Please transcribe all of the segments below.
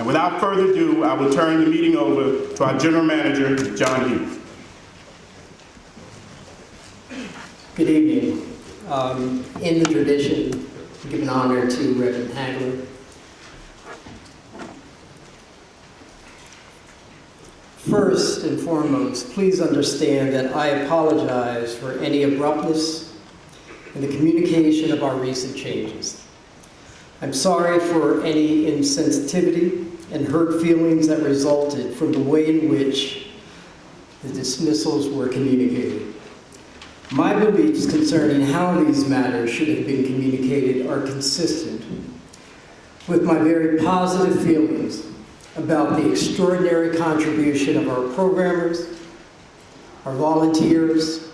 And without further ado, I will turn the meeting over to our General Manager, John Hughes. Good evening. In the tradition, I give an honor to Reverend Hagler. First and foremost, please understand that I apologize for any abruptness in the communication of our recent changes. I'm sorry for any insensitivity and hurt feelings that resulted from the way in which the dismissals were communicated. My beliefs concerning how these matters should have been communicated are consistent with my very positive feelings about the extraordinary contribution of our programmers, our volunteers,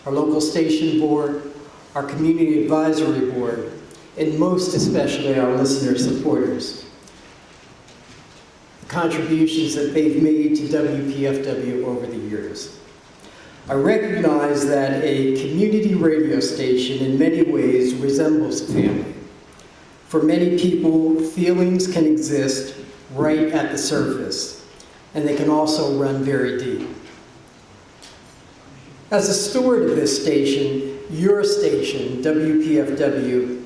our local station board, our community advisory board, and most especially our listener supporters. The contributions that they've made to WPFW over the years. I recognize that a community radio station in many ways resembles a family. For many people, feelings can exist right at the surface, and they can also run very deep. As a steward of this station, your station, WPFW,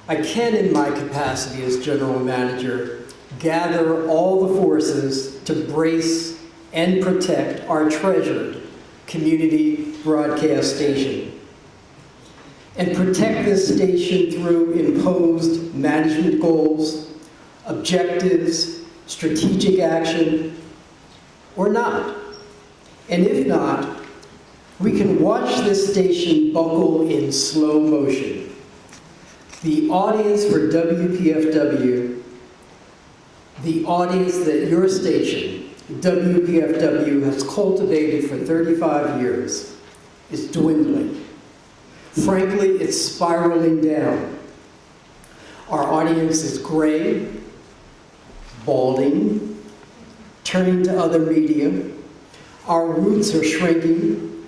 I can, in my capacity as General Manager, gather all the forces to brace and protect our treasured community broadcast station, and protect this station through imposed management goals, objectives, strategic action, or not. And if not, we can watch this station buckle in slow motion. The audience for WPFW, the audience that your station, WPFW, has cultivated for 35 years, is dwindling. Frankly, it's spiraling down. Our audience is gray, balding, turning to other media. Our roots are shrinking,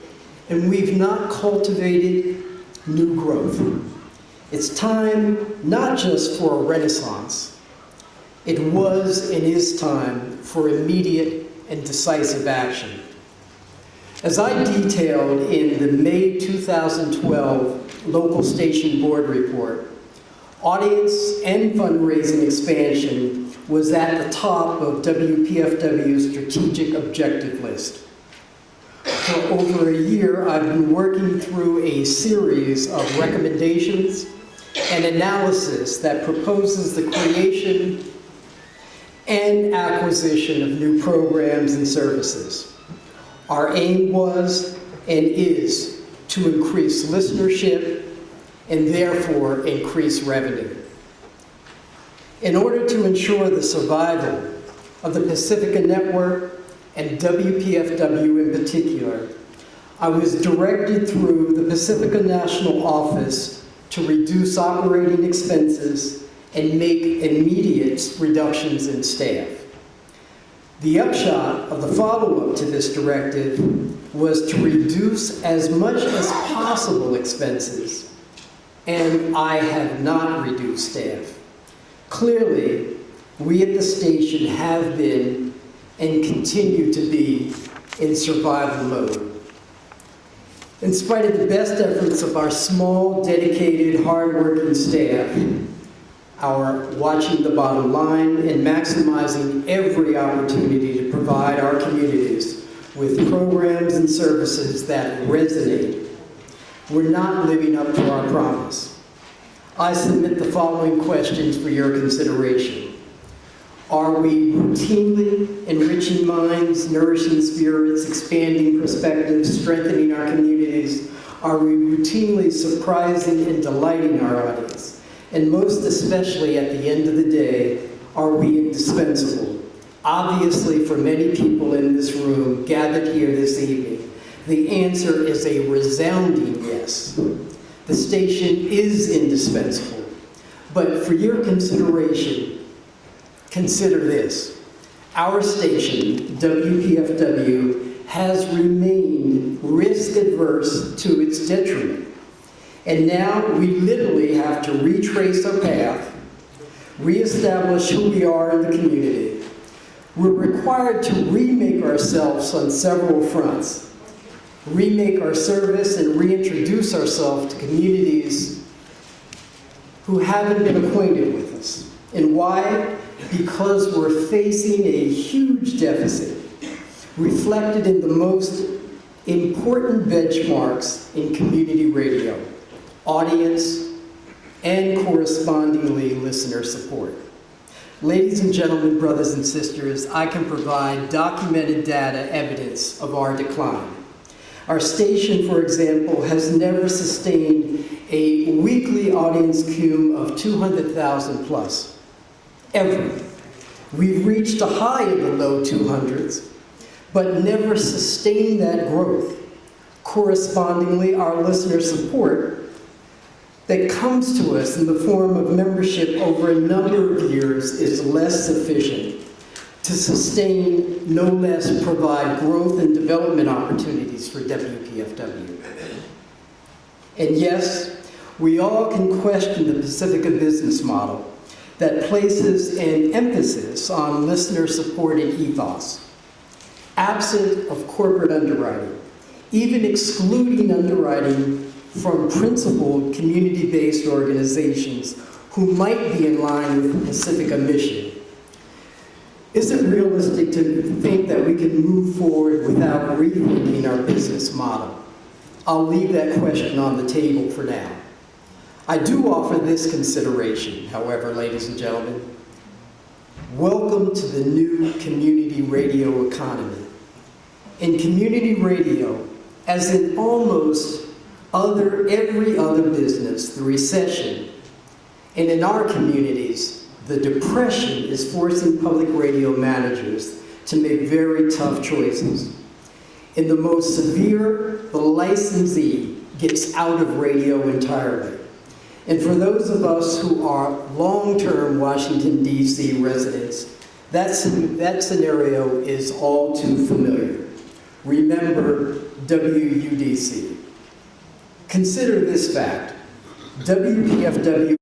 and we've not cultivated new growth. It's time not just for a renaissance. It was and is time for immediate and decisive action. As I detailed in the May 2012 local station board report, audience and fundraising expansion was at the top of WPFW's strategic objective list. For over a year, I've been working through a series of recommendations and analysis that proposes the creation and acquisition of new programs and services. Our aim was and is to increase listenership and therefore increase revenue. In order to ensure the survival of the Pacifica Network and WPFW in particular, I was directed through the Pacifica National Office to reduce operating expenses and make immediate reductions in staff. The upshot of the follow-up to this directive was to reduce as much as possible expenses, and I have not reduced staff. Clearly, we at the station have been and continue to be in survival mode. In spite of the best efforts of our small, dedicated, hard-working staff, our watching the bottom line and maximizing every opportunity to provide our communities with programs and services that resonate, we're not living up to our promise. I submit the following questions for your consideration. Are we routinely enriching minds, nourishing spirits, expanding perspectives, strengthening our communities? Are we routinely surprising and delighting our audience? And most especially at the end of the day, are we indispensable? Obviously, for many people in this room gathered here this evening, the answer is a resounding yes. The station is indispensable. But for your consideration, consider this. Our station, WPFW, has remained risk-averse to its detriment. And now we literally have to retrace our path, reestablish who we are in the community, we're required to remake ourselves on several fronts. Remake our service and reintroduce ourselves to communities who haven't been acquainted with us. And why? Because we're facing a huge deficit, reflected in the most important benchmarks in community radio: audience and correspondingly listener support. Ladies and gentlemen, brothers and sisters, I can provide documented data evidence of our decline. Our station, for example, has never sustained a weekly audience cum of 200,000 plus, ever. We've reached a high in the low 200s, but never sustained that growth. Correspondingly, our listener support that comes to us in the form of membership over a number of years is less sufficient to sustain, no less provide growth and development opportunities for WPFW. And yes, we all can question the Pacifica business model that places an emphasis on listener-supported ethos, absent of corporate underwriting, even excluding underwriting from principled community-based organizations who might be in line with the Pacifica mission. Is it realistic to think that we can move forward without rethinking our business model? I'll leave that question on the table for now. I do offer this consideration, however, ladies and gentlemen. Welcome to the new community radio economy. In community radio, as in almost every other business, the recession, and in our communities, the depression is forcing public radio managers to make very tough choices. In the most severe, the licensee gets out of radio entirely. And for those of us who are long-term Washington, D.C. residents, that scenario is all too familiar. Remember WUDC. Consider this fact: WPFW